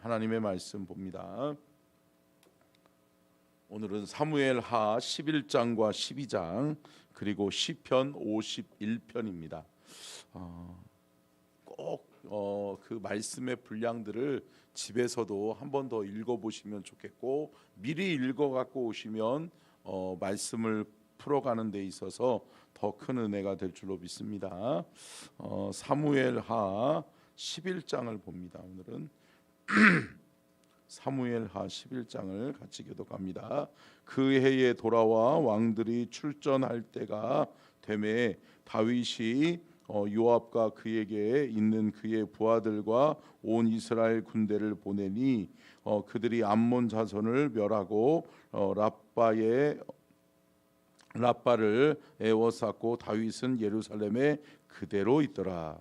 하나님의 말씀 봅니다. 오늘은 사무엘하 11장과 12장 그리고 시편 51편입니다. 꼭 그 말씀의 분량들을 집에서도 한 번 더 읽어보시면 좋겠고, 미리 읽어갖고 오시면 말씀을 풀어가는 데 있어서 더 큰 은혜가 될 줄로 믿습니다. 사무엘하 11장을 봅니다. 오늘은 사무엘하 11장을 같이 교독합니다. 그 해에 돌아와 왕들이 출전할 때가 되매 다윗이 요압과 그에게 있는 그의 부하들과 온 이스라엘 군대를 보내니 그들이 암몬 자손을 멸하고 라빠를 에워쌌고 다윗은 예루살렘에 그대로 있더라.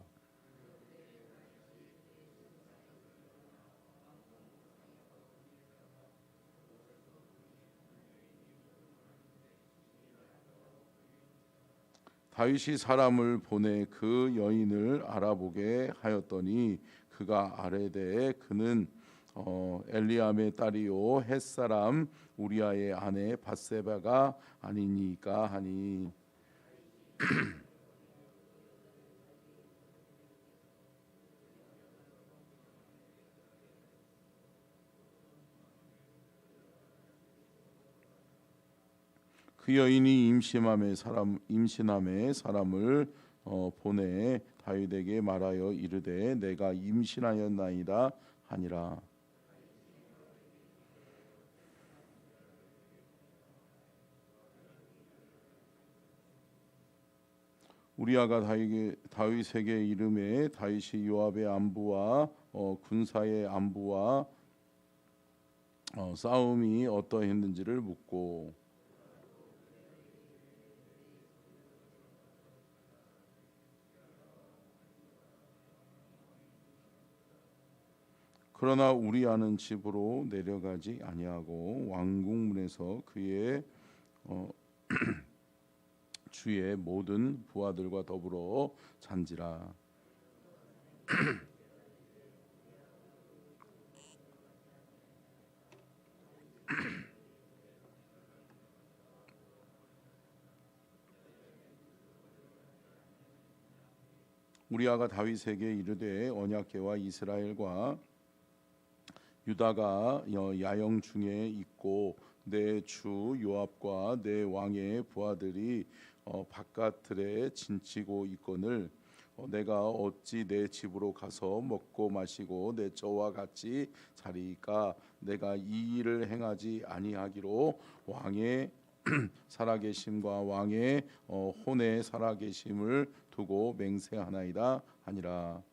다윗이 사람을 보내 그 여인을 알아보게 하였더니 그가 아뢰되 그는 엘리암의 딸이요 햇사람 우리아의 아내 밧세바가 아니니까 하니 그 여인이 임신함에 사람을 보내 다윗에게 말하여 이르되 내가 임신하였나이다 하니라. 우리아가 다윗에게 이르매 다윗이 요압의 안부와 군사의 안부와 싸움이 어떠했는지를 묻고 그러나 우리아는 집으로 내려가지 아니하고 왕궁문에서 그의 주의 모든 부하들과 더불어 잔지라. 우리아가 다윗에게 이르되 언약궤와 이스라엘과 유다가 야영 중에 있고 내 주 요압과 내 왕의 부하들이 바깥들에 진치고 있거늘 내가 어찌 내 집으로 가서 먹고 마시고 내 저와 같이 자리이까. 내가 이 일을 행하지 아니하기로 왕의 살아계심과 왕의 혼의 살아계심을 두고 맹세하나이다 하니라.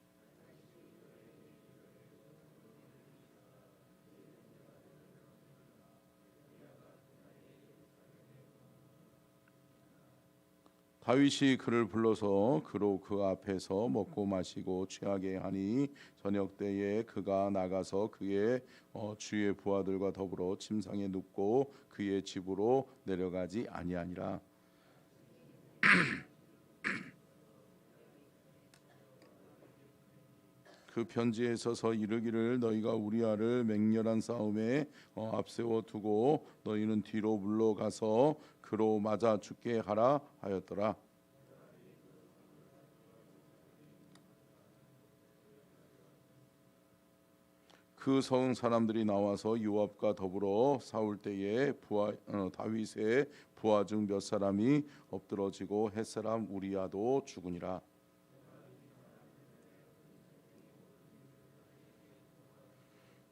다윗이 그를 불러서 그로 그 앞에서 먹고 마시고 취하게 하니 저녁 때에 그가 나가서 그의 주의 부하들과 더불어 침상에 눕고 그의 집으로 내려가지 아니하니라. 그 편지에 서서 이르기를 너희가 우리아를 맹렬한 싸움에 앞세워 두고 너희는 뒤로 물러가서 그로 맞아 죽게 하라 하였더라. 그 성 사람들이 나와서 요압과 더불어 싸울 때에 다윗의 부하 중 몇 사람이 엎드러지고 햇사람 우리아도 죽으니라.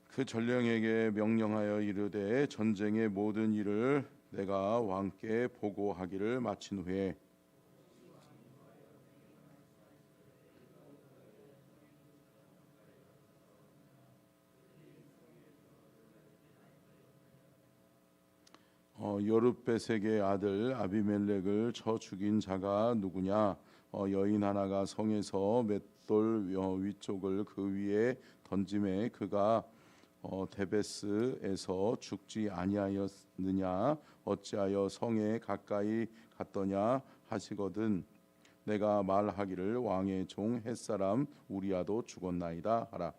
그 전령에게 명령하여 이르되 전쟁의 모든 일을 내가 왕께 보고하기를 마친 후에 여룹베색의 아들 아비멜렉을 쳐 죽인 자가 누구냐? 여인 하나가 성에서 맷돌 위쪽을 그 위에 던짐에 그가 데베스에서 죽지 아니하였느냐? 어찌하여 성에 가까이 갔더냐 하시거든. 내가 말하기를 왕의 종 햇사람 우리아도 죽었나이다 하라.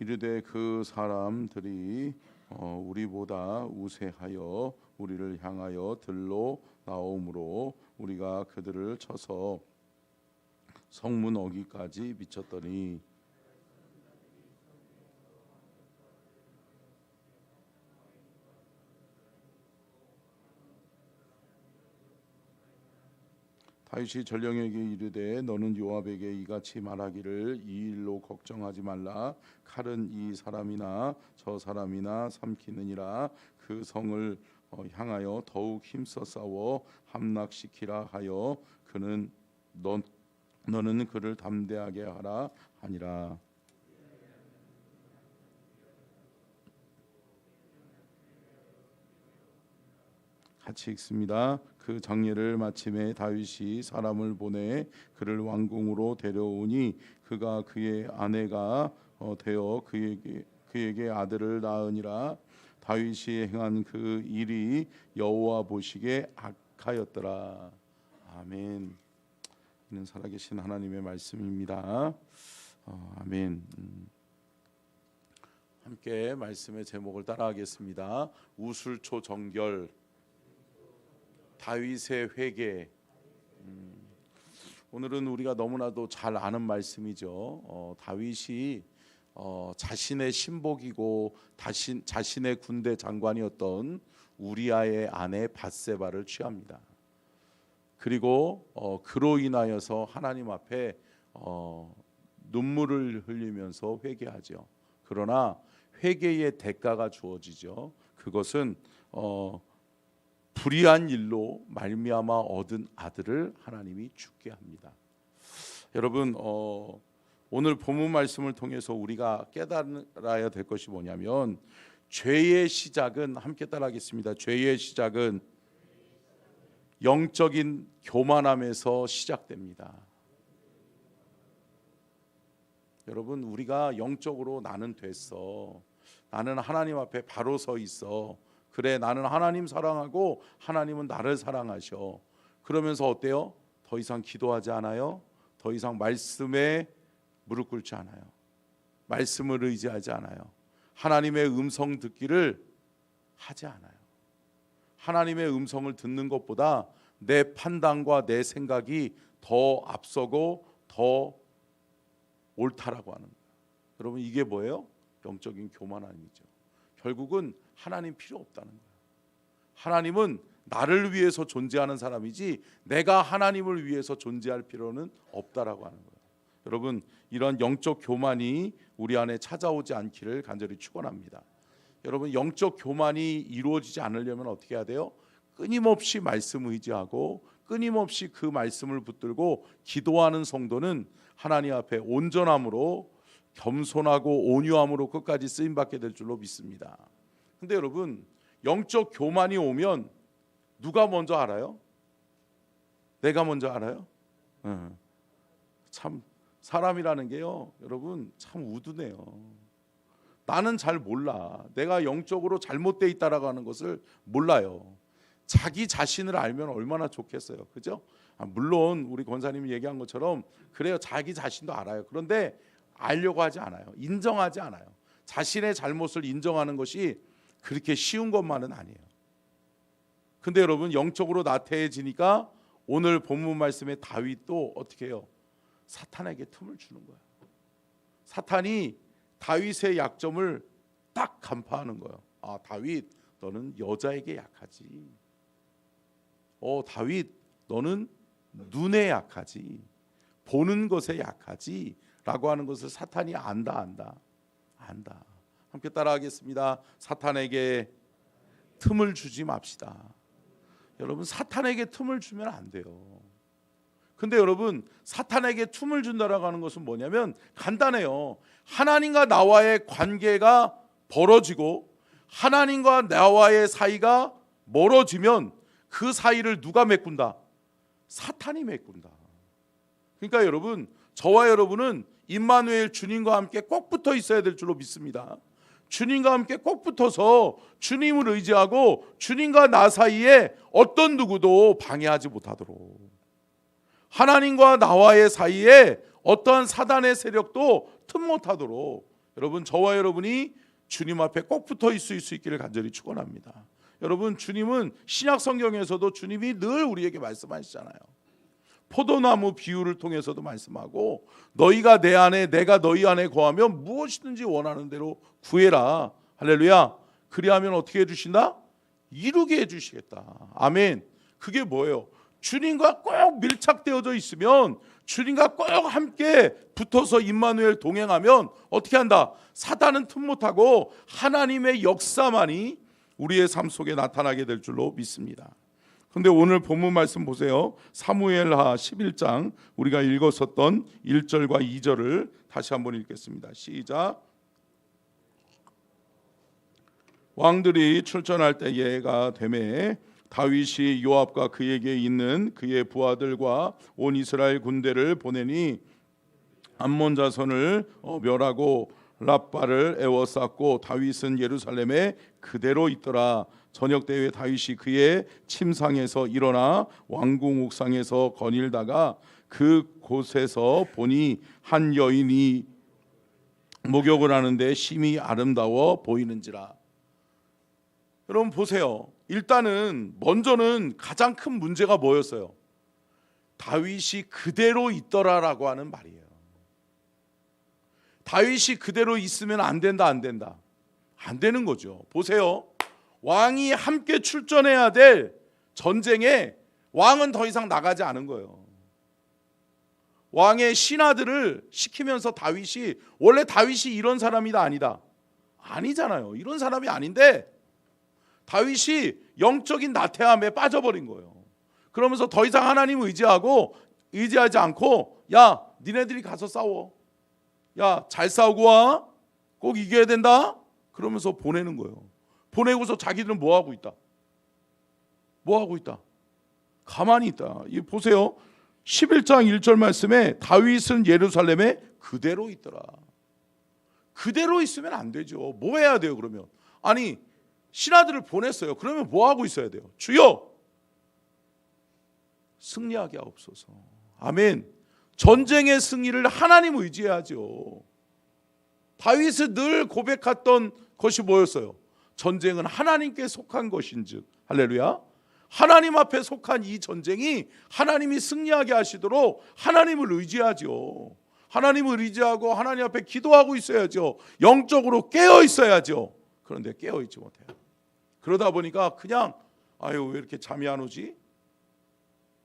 이르되 그 사람들이 우리보다 우세하여 우리를 향하여 들로 나오므로 우리가 그들을 쳐서 성문 어귀까지 미쳤더니 다윗이 전령에게 이르되 너는 요압에게 이같이 말하기를 이 일로 걱정하지 말라. 칼은 이 사람이나 저 사람이나 삼키느니라. 그 성을 향하여 더욱 힘써 싸워 함락시키라 하여 너는 그를 담대하게 하라 하니라. 같이 읽습니다. 그 장례를 마침에 다윗이 사람을 보내 그를 왕궁으로 데려오니 그가 그의 아내가 되어 그에게 아들을 낳으니라. 다윗이 행한 그 일이 여호와 보시기에 악하였더라. 아멘. 이는 살아계신 하나님의 말씀입니다. 아멘. 함께 말씀의 제목을 따라하겠습니다. 우술초 정결, 다윗의 회개. 오늘은 우리가 너무나도 잘 아는 말씀이죠. 다윗이 자신의 신복이고 자신의 군대 장관이었던 우리아의 아내 밧세바를 취합니다. 그리고 그로 인하여서 하나님 앞에 눈물을 흘리면서 회개하죠. 그러나 회개의 대가가 주어지죠. 그것은 불의한 일로 말미암아 얻은 아들을 하나님이 죽게 합니다. 여러분, 오늘 본문 말씀을 통해서 우리가 깨달아야 될 것이 뭐냐면 죄의 시작은, 함께 따라하겠습니다. 죄의 시작은 영적인 교만함에서 시작됩니다. 여러분, 우리가 영적으로 나는 됐어, 나는 하나님 앞에 바로 서 있어, 그래 나는 하나님 사랑하고 하나님은 나를 사랑하셔. 그러면서 어때요? 더 이상 기도하지 않아요. 더 이상 말씀에 무릎 꿇지 않아요. 말씀을 의지하지 않아요. 하나님의 음성 듣기를 하지 않아요. 하나님의 음성을 듣는 것보다 내 판단과 내 생각이 더 앞서고 더 옳다라고 하는 거예요. 여러분, 이게 뭐예요? 영적인 교만함이죠. 결국은 하나님 필요 없다는 거예요. 하나님은 나를 위해서 존재하는 사람이지 내가 하나님을 위해서 존재할 필요는 없다라고 하는 거예요. 여러분, 이런 영적 교만이 우리 안에 찾아오지 않기를 간절히 축원합니다. 여러분, 영적 교만이 이루어지지 않으려면 어떻게 해야 돼요? 끊임없이 말씀 의지하고 끊임없이 그 말씀을 붙들고 기도하는 성도는 하나님 앞에 온전함으로 겸손하고 온유함으로 끝까지 쓰임받게 될 줄로 믿습니다. 근데 여러분, 영적 교만이 오면 누가 먼저 알아요? 내가 먼저 알아요? 참 사람이라는 게요, 여러분, 참 우두네요. 나는 잘 몰라. 내가 영적으로 잘못되어 있다라고 하는 것을 몰라요. 자기 자신을 알면 얼마나 좋겠어요. 그죠? 물론 우리 권사님이 얘기한 것처럼 그래요. 자기 자신도 알아요. 그런데 알려고 하지 않아요. 인정하지 않아요. 자신의 잘못을 인정하는 것이 그렇게 쉬운 것만은 아니에요. 근데 여러분, 영적으로 나태해지니까 오늘 본문 말씀에 다윗도 어떻게 해요? 사탄에게 틈을 주는 거예요. 사탄이 다윗의 약점을 딱 간파하는 거예요. 아, 다윗, 너는 여자에게 약하지. 다윗, 너는 눈에 약하지. 보는 것에 약하지. 라고 하는 것을 사탄이 안다. 함께 따라하겠습니다. 사탄에게 틈을 주지 맙시다. 여러분, 사탄에게 틈을 주면 안 돼요. 근데 여러분, 사탄에게 틈을 준다라고 하는 것은 뭐냐면 간단해요. 하나님과 나와의 관계가 벌어지고 하나님과 나와의 사이가 멀어지면 그 사이를 누가 메꾼다? 사탄이 메꾼다. 그러니까 여러분, 저와 여러분은 임마누엘 주님과 함께 꼭 붙어 있어야 될 줄로 믿습니다. 주님과 함께 꼭 붙어서 주님을 의지하고 주님과 나 사이에 어떤 누구도 방해하지 못하도록, 하나님과 나와의 사이에 어떠한 사단의 세력도 틈 못하도록 여러분, 저와 여러분이 주님 앞에 꼭 붙어 있을 수 있기를 간절히 축원합니다. 여러분, 주님은 신약 성경에서도 주님이 늘 우리에게 말씀하시잖아요. 포도나무 비유를 통해서도 말씀하고, 너희가 내 안에 내가 너희 안에 거하면 무엇이든지 원하는 대로 구해라. 할렐루야. 그리하면 어떻게 해주신다? 이루게 해주시겠다. 아멘. 그게 뭐예요? 주님과 꼭 밀착되어져 있으면, 주님과 꼭 함께 붙어서 임마누엘 동행하면 어떻게 한다? 사단은 틈 못하고 하나님의 역사만이 우리의 삶 속에 나타나게 될 줄로 믿습니다. 그런데 오늘 본문 말씀 보세요. 사무엘하 11장 우리가 읽었었던 1절과 2절을 다시 한번 읽겠습니다. 시작. 왕들이 출전할 때가 되매 다윗이 요압과 그에게 있는 그의 부하들과 온 이스라엘 군대를 보내니 암몬 자손을 멸하고 랍바를 에워쌌고 다윗은 예루살렘에 그대로 있더라. 저녁 때에 다윗이 그의 침상에서 일어나 왕궁 옥상에서 거닐다가 그 곳에서 보니 한 여인이 목욕을 하는데 심히 아름다워 보이는지라. 여러분 보세요. 일단은 먼저는 가장 큰 문제가 뭐였어요? 다윗이 그대로 있더라라고 하는 말이에요. 다윗이 그대로 있으면 안 된다, 안 된다? 안 되는 거죠. 보세요. 왕이 함께 출전해야 될 전쟁에 왕은 더 이상 나가지 않은 거예요. 왕의 신하들을 시키면서 다윗이, 원래 다윗이 이런 사람이다 아니다? 아니잖아요. 이런 사람이 아닌데 다윗이 영적인 나태함에 빠져버린 거예요. 그러면서 더 이상 하나님 의지하지 않고, 야 니네들이 가서 싸워, 야 잘 싸우고 와, 꼭 이겨야 된다, 그러면서 보내는 거예요. 보내고서 자기들은 뭐하고 있다? 뭐하고 있다? 가만히 있다. 이 보세요. 11장 1절 말씀에 다윗은 예루살렘에 그대로 있더라. 그대로 있으면 안 되죠. 뭐 해야 돼요 그러면? 아니 신하들을 보냈어요. 그러면 뭐하고 있어야 돼요? 주여 승리하게 하옵소서. 아멘. 전쟁의 승리를 하나님 의지해야죠. 다윗은 늘 고백했던 것이 뭐였어요? 전쟁은 하나님께 속한 것인즉, 할렐루야. 하나님 앞에 속한 이 전쟁이 하나님이 승리하게 하시도록 하나님을 의지하죠. 하나님을 의지하고 하나님 앞에 기도하고 있어야죠. 영적으로 깨어 있어야죠. 그런데 깨어 있지 못해요. 그러다 보니까 그냥 아유 왜 이렇게 잠이 안 오지?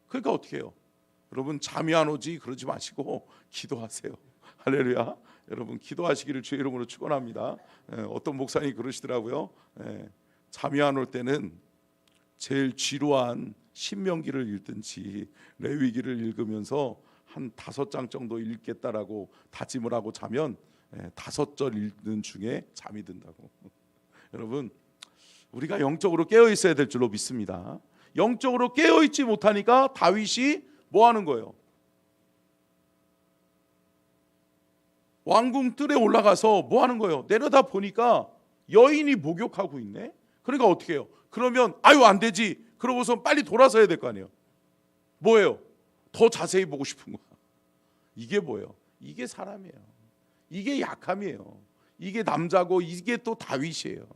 그러니까 어떻게 해요? 여러분 잠이 안 오지 그러지 마시고 기도하세요. 할렐루야. 여러분 기도하시기를 주의 이름으로 축원합니다. 어떤 목사님이 그러시더라고요. 잠이 안 올 때는 제일 지루한 신명기를 읽든지 레위기를 읽으면서 한 5장 정도 읽겠다라고 다짐을 하고 자면 5절 읽는 중에 잠이 든다고. 여러분 우리가 영적으로 깨어 있어야 될 줄로 믿습니다. 영적으로 깨어 있지 못하니까 다윗이 뭐 하는 거예요? 왕궁 뜰에 올라가서 뭐 하는 거예요? 내려다 보니까 여인이 목욕하고 있네. 그러니까 어떻게 해요? 그러면 아유 안 되지. 그러고서 빨리 돌아서야 될 거 아니에요. 뭐예요? 더 자세히 보고 싶은 거야. 이게 뭐예요? 이게 사람이에요. 이게 약함이에요. 이게 남자고 이게 또 다윗이에요.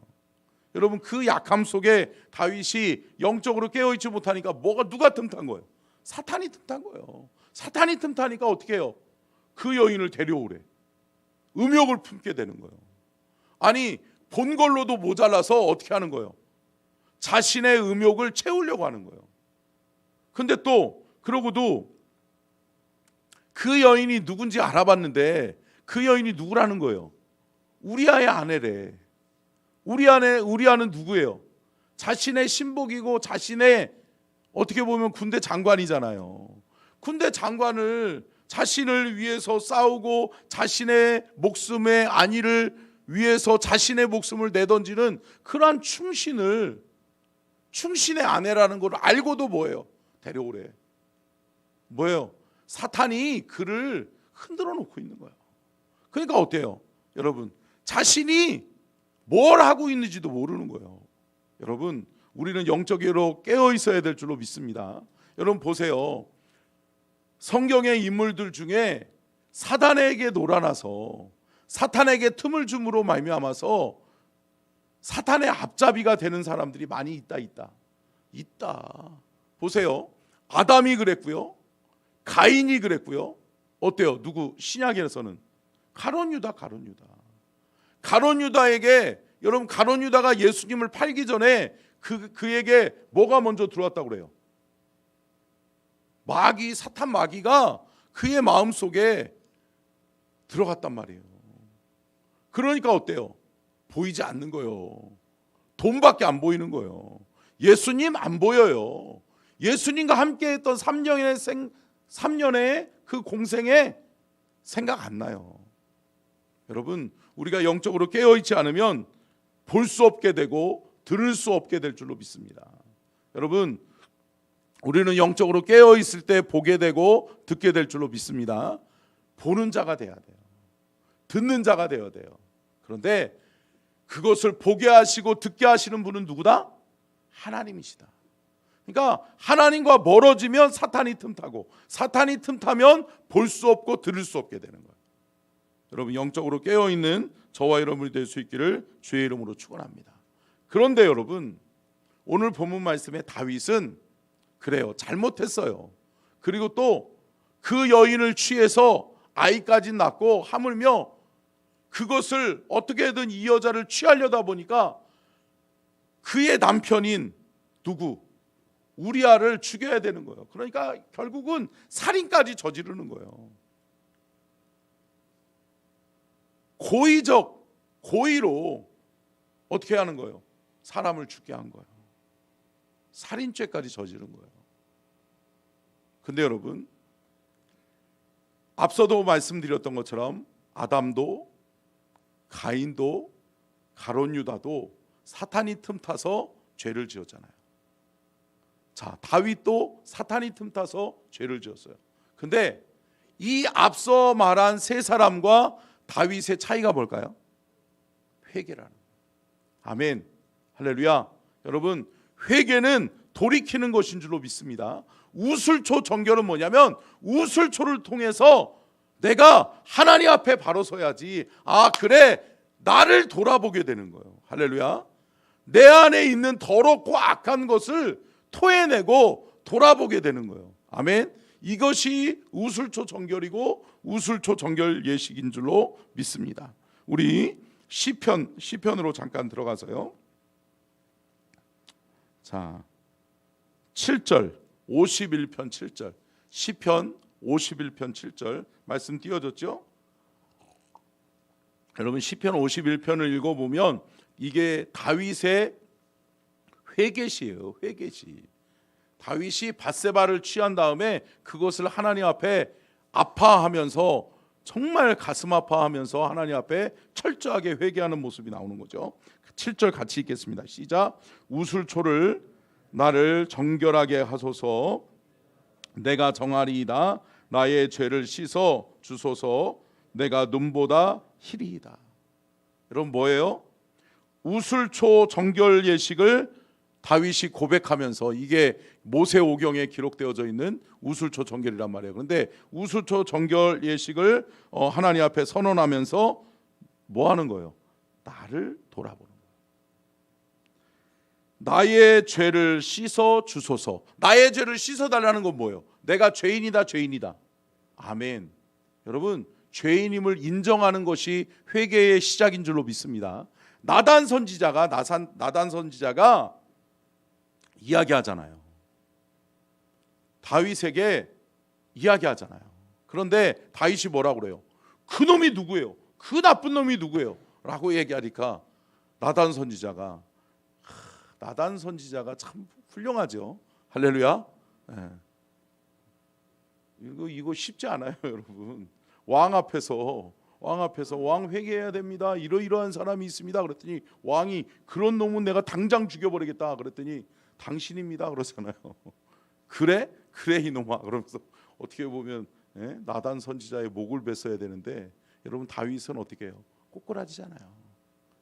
여러분 그 약함 속에 다윗이 영적으로 깨어있지 못하니까 누가 틈탄 거예요? 사탄이 틈탄 거예요. 사탄이 틈타니까 어떻게 해요? 그 여인을 데려오래. 음욕을 품게 되는 거예요. 아니 본 걸로도 모자라서 어떻게 하는 거예요? 자신의 음욕을 채우려고 하는 거예요. 근데 또 그러고도 그 여인이 누군지 알아봤는데 그 여인이 누구라는 거예요? 우리아의 아내래. 우리아는 누구예요? 자신의 신복이고 자신의 어떻게 보면 군대 장관이잖아요. 군대 장관을 자신을 위해서 싸우고 자신의 목숨의 안위를 위해서 자신의 목숨을 내던지는 그러한 충신의 아내라는 걸 알고도 뭐예요? 데려오래. 뭐예요? 사탄이 그를 흔들어 놓고 있는 거예요. 그러니까 어때요? 여러분 자신이 뭘 하고 있는지도 모르는 거예요. 여러분 우리는 영적으로 깨어 있어야 될 줄로 믿습니다. 여러분 보세요. 성경의 인물들 중에 사단에게 놀아나서 사탄에게 틈을 줌으로 말미암아서 사탄의 앞잡이가 되는 사람들이 많이 있다. 보세요. 아담이 그랬고요. 가인이 그랬고요. 어때요? 누구? 신약에서는 가룟 유다. 가룟 유다에게, 여러분, 가룟 유다가 예수님을 팔기 전에 그에게 뭐가 먼저 들어왔다고 그래요? 마귀, 사탄 마귀가 그의 마음속에 들어갔단 말이에요. 그러니까 어때요? 보이지 않는 거예요. 돈밖에 안 보이는 거예요. 예수님 안 보여요. 예수님과 함께 했던 3년의 그 공생에 생각 안 나요. 여러분, 우리가 영적으로 깨어있지 않으면 볼 수 없게 되고 들을 수 없게 될 줄로 믿습니다. 여러분, 우리는 영적으로 깨어있을 때 보게 되고 듣게 될 줄로 믿습니다. 보는 자가 돼야 돼요. 듣는 자가 되어야 돼요. 그런데 그것을 보게 하시고 듣게 하시는 분은 누구다? 하나님이시다. 그러니까 하나님과 멀어지면 사탄이 틈타고, 사탄이 틈타면 볼 수 없고 들을 수 없게 되는 거예요. 여러분, 영적으로 깨어있는 저와 여러분이 될 수 있기를 주의 이름으로 축원합니다. 그런데 여러분, 오늘 본문 말씀에 다윗은 그래요, 잘못했어요. 그리고 또 그 여인을 취해서 아이까지 낳고 하물며 그것을 어떻게든 이 여자를 취하려다 보니까 그의 남편인 누구? 우리아를 죽여야 되는 거예요. 그러니까 결국은 살인까지 저지르는 거예요. 고의로 어떻게 하는 거예요? 사람을 죽게 한 거예요. 살인죄까지 저지른 거예요. 근데 여러분, 앞서도 말씀드렸던 것처럼 아담도 가인도 가룟 유다도 사탄이 틈타서 죄를 지었잖아요. 자, 다윗도 사탄이 틈타서 죄를 지었어요. 근데 이 앞서 말한 세 사람과 다윗의 차이가 뭘까요? 회개라는 거예요. 아멘, 할렐루야. 여러분, 회개는 돌이키는 것인 줄로 믿습니다. 우슬초 정결은 뭐냐면 우슬초를 통해서 내가 하나님 앞에 바로 서야지, 아 그래, 나를 돌아보게 되는 거예요. 할렐루야. 내 안에 있는 더럽고 악한 것을 토해내고 돌아보게 되는 거예요. 아멘. 이것이 우슬초 정결이고 우슬초 정결 예식인 줄로 믿습니다. 우리 시편으로 잠깐 들어가서요. 자, 7절 51편 7절 시편 51편 7절 말씀 띄워졌죠? 여러분, 시편 51편을 읽어보면 이게 다윗의 회개시예요. 회개시. 다윗이 밧세바를 취한 다음에 그것을 하나님 앞에 아파하면서, 정말 가슴 아파하면서 하나님 앞에 철저하게 회개하는 모습이 나오는 거죠. 7절 같이 읽겠습니다. 시작. 우슬초를 나를 정결하게 하소서. 내가 정하리이다. 나의 죄를 씻어 주소서. 내가 눈보다 희리이다. 여러분, 뭐예요? 우슬초 정결 예식을 다윗이 고백하면서, 이게 모세오경에 기록되어져 있는 우슬초 정결이란 말이에요. 그런데 우슬초 정결 예식을 하나님 앞에 선언하면서 뭐 하는 거예요? 나를 돌아보는 거예요. 나의 죄를 씻어 주소서. 나의 죄를 씻어달라는 건 뭐예요? 내가 죄인이다. 아멘. 여러분, 죄인임을 인정하는 것이 회개의 시작인 줄로 믿습니다. 나단 선지자가 이야기하잖아요. 다윗에게 이야기하잖아요. 그런데 다윗이 뭐라고 그래요? 그 놈이 누구예요? 그 나쁜 놈이 누구예요? 라고 얘기하니까 나단 선지자가 참 훌륭하죠. 할렐루야. 네. 이거 쉽지 않아요, 여러분. 왕 앞에서 왕 회개해야 됩니다. 이러이러한 사람이 있습니다. 그랬더니 왕이 그런 놈은 내가 당장 죽여버리겠다. 그랬더니 당신입니다. 그러잖아요. 그래 이놈아. 그러면서 어떻게 보면 나단 선지자의 목을 뱄어야 되는데, 여러분, 다윗은 어떻게 해요? 꼬꾸라지잖아요.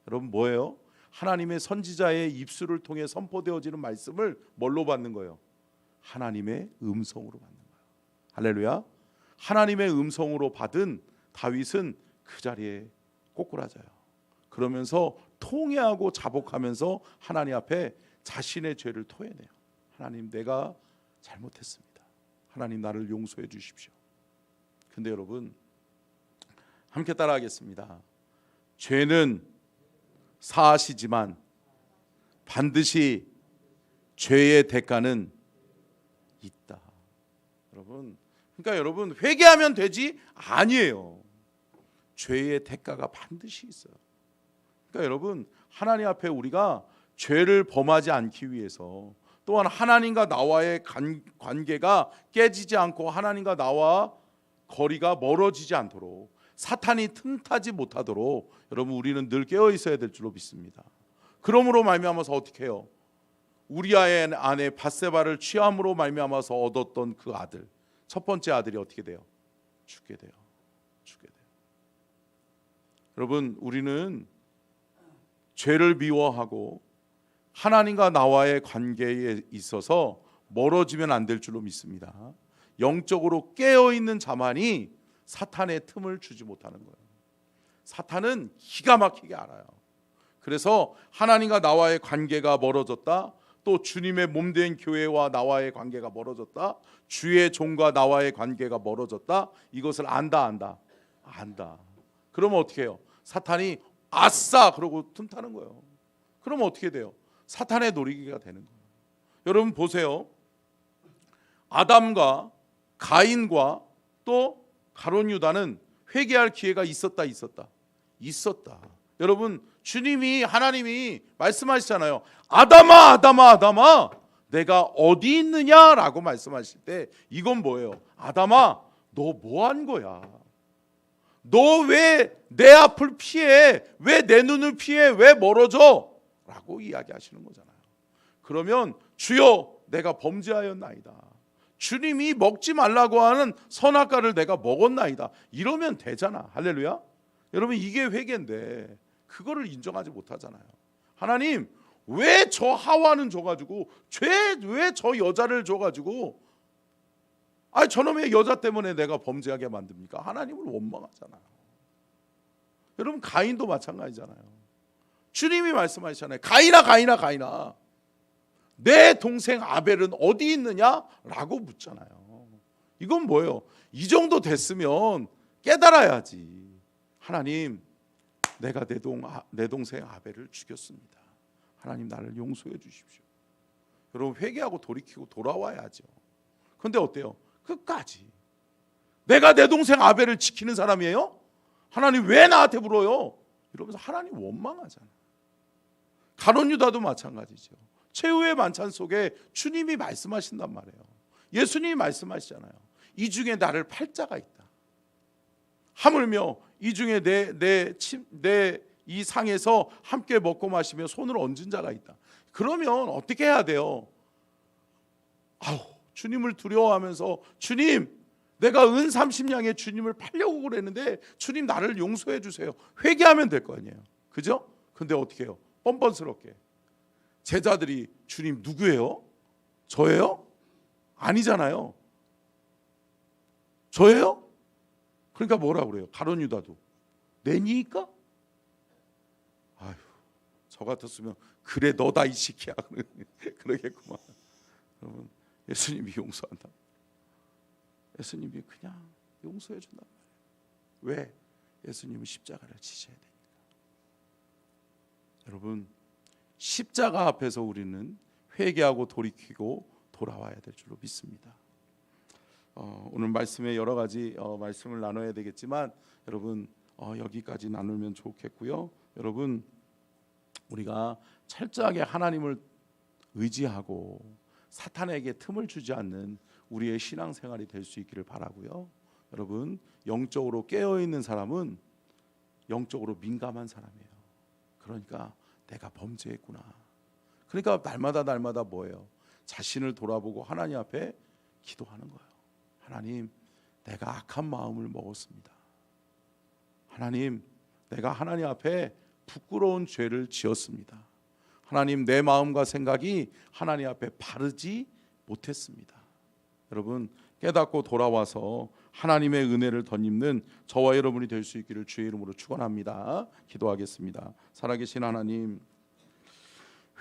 여러분, 뭐예요? 하나님의 선지자의 입술을 통해 선포되어지는 말씀을 뭘로 받는 거예요? 하나님의 음성으로 받는 거예요. 할렐루야. 하나님의 음성으로 받은 다윗은 그 자리에 꼬꾸라져요. 그러면서 통회하고 자복하면서 하나님 앞에 자신의 죄를 토해내요. 하나님, 내가 잘못했습니다. 하나님, 나를 용서해 주십시오. 근데 여러분, 함께 따라하겠습니다. 죄는 사하시지만 반드시 죄의 대가는 있다. 여러분, 그러니까 여러분, 회개하면 되지? 아니에요. 죄의 대가가 반드시 있어요. 그러니까 여러분, 하나님 앞에 우리가 죄를 범하지 않기 위해서, 또한 하나님과 나와의 관계가 깨지지 않고 하나님과 나와 거리가 멀어지지 않도록, 사탄이 틈타지 못하도록 여러분, 우리는 늘 깨어 있어야 될 줄로 믿습니다. 그러므로 말미암아서 어떻게 해요? 우리아의 아내 밧세바를 취함으로 말미암아서 얻었던 그 아들, 첫 번째 아들이 어떻게 돼요? 죽게 돼요. 여러분, 우리는 죄를 미워하고 하나님과 나와의 관계에 있어서 멀어지면 안 될 줄로 믿습니다. 영적으로 깨어있는 자만이 사탄의 틈을 주지 못하는 거예요. 사탄은 기가 막히게 알아요. 그래서 하나님과 나와의 관계가 멀어졌다, 또 주님의 몸된 교회와 나와의 관계가 멀어졌다, 주의 종과 나와의 관계가 멀어졌다, 이것을 안다. 그러면 어떻게 해요? 사탄이 아싸 그러고 틈타는 거예요. 그러면 어떻게 돼요? 사탄의 놀이기가 되는 거예요. 여러분 보세요. 아담과 가인과 또 가룟 유다는 회개할 기회가 있었다. 여러분, 주님이, 하나님이 말씀하시잖아요. 아담아, 내가 어디 있느냐라고 말씀하실 때 이건 뭐예요? 아담아, 너 뭐 한 거야? 너 왜 내 앞을 피해? 왜 내 눈을 피해? 왜 멀어져? 라고 이야기하시는 거잖아요. 그러면 주여, 내가 범죄하였나이다. 주님이 먹지 말라고 하는 선악과를 내가 먹었나이다. 이러면 되잖아. 할렐루야. 여러분, 이게 회개인데 그거를 인정하지 못하잖아요. 하나님, 왜 저 하와는 줘가지고, 왜 저 여자를 줘가지고, 저놈의 여자 때문에 내가 범죄하게 만듭니까? 하나님을 원망하잖아요. 여러분, 가인도 마찬가지잖아요. 주님이 말씀하시잖아요. 가인아, 내 동생 아벨은 어디 있느냐라고 묻잖아요. 이건 뭐예요? 이 정도 됐으면 깨달아야지. 하나님, 내가 내 동생 아벨을 죽였습니다. 하나님, 나를 용서해 주십시오. 여러분, 회개하고 돌이키고 돌아와야죠. 그런데 어때요? 끝까지 내가 내 동생 아벨을 지키는 사람이에요? 하나님, 왜 나한테 물어요? 이러면서 하나님 원망하잖아요. 가룟 유다도 마찬가지죠. 최후의 만찬 속에 주님이 말씀하신단 말이에요. 예수님이 말씀하시잖아요. 이 중에 나를 팔 자가 있다. 하물며 이 중에 내 이 상에서 함께 먹고 마시며 손을 얹은 자가 있다. 그러면 어떻게 해야 돼요? 주님을 두려워하면서, 주님, 내가 은 30냥에 주님을 팔려고 그랬는데 주님, 나를 용서해 주세요. 회개하면 될 거 아니에요. 그죠? 근데 어떻게 해요? 뻔뻔스럽게 제자들이, 주님 누구예요? 저예요? 아니잖아요. 저예요? 그러니까 뭐라 그래요? 가룟 유다도 내니까? 저 같았으면 그래, 너다 이 시키야 그러겠구만. 여러분, 예수님이 용서한다. 예수님이 그냥 용서해 준단 말이에요. 왜? 예수님은 십자가를 지셔야 되니까. 여러분, 십자가 앞에서 우리는 회개하고 돌이키고 돌아와야 될 줄로 믿습니다. 오늘 말씀에 여러 가지 말씀을 나눠야 되겠지만, 여러분, 여기까지 나누면 좋겠고요. 여러분, 우리가 철저하게 하나님을 의지하고 사탄에게 틈을 주지 않는 우리의 신앙생활이 될 수 있기를 바라고요. 여러분, 영적으로 깨어있는 사람은 영적으로 민감한 사람이에요. 그러니까 내가 범죄했구나. 그러니까 날마다 뭐예요? 자신을 돌아보고 하나님 앞에 기도하는 거예요. 하나님, 내가 악한 마음을 먹었습니다. 하나님, 내가 하나님 앞에 부끄러운 죄를 지었습니다. 하나님, 내 마음과 생각이 하나님 앞에 바르지 못했습니다. 여러분, 깨닫고 돌아와서 하나님의 은혜를 덧입는 저와 여러분이 될 수 있기를 주의 이름으로 축원합니다. 기도하겠습니다. 살아계신 하나님,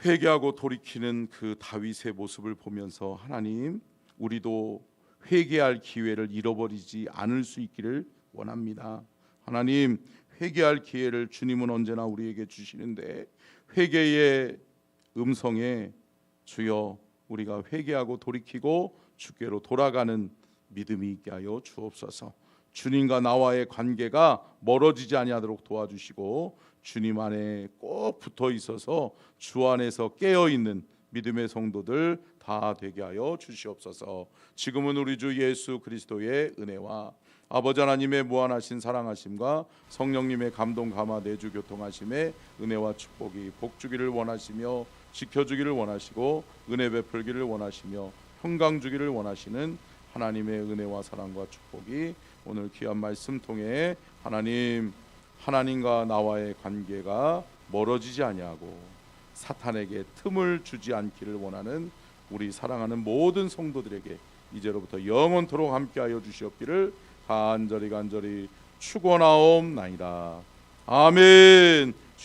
회개하고 돌이키는 그 다윗의 모습을 보면서 하나님, 우리도 회개할 기회를 잃어버리지 않을 수 있기를 원합니다. 하나님, 회개할 기회를 주님은 언제나 우리에게 주시는데 회개의 음성에 주여 우리가 회개하고 돌이키고 주께로 돌아가는 믿음이 있게 하여 주옵소서. 주님과 나와의 관계가 멀어지지 아니하도록 도와주시고 주님 안에 꼭 붙어 있어서 주 안에서 깨어 있는 믿음의 성도들 다 되게 하여 주시옵소서. 지금은 우리 주 예수 그리스도의 은혜와 아버지 하나님의 무한하신 사랑하심과 성령님의 감동 감화 내주 교통하심의 은혜와 축복이 복주기를 원하시며 지켜주기를 원하시고 은혜 베풀기를 원하시며 평강 주기를 원하시는 하나님의 은혜와 사랑과 축복이 오늘 귀한 말씀 통해 하나님과 나와의 관계가 멀어지지 아니하고 사탄에게 틈을 주지 않기를 원하는 우리 사랑하는 모든 성도들에게 이제로부터 영원토록 함께하여 주시옵기를 간절히 축원하옵나이다. 아멘.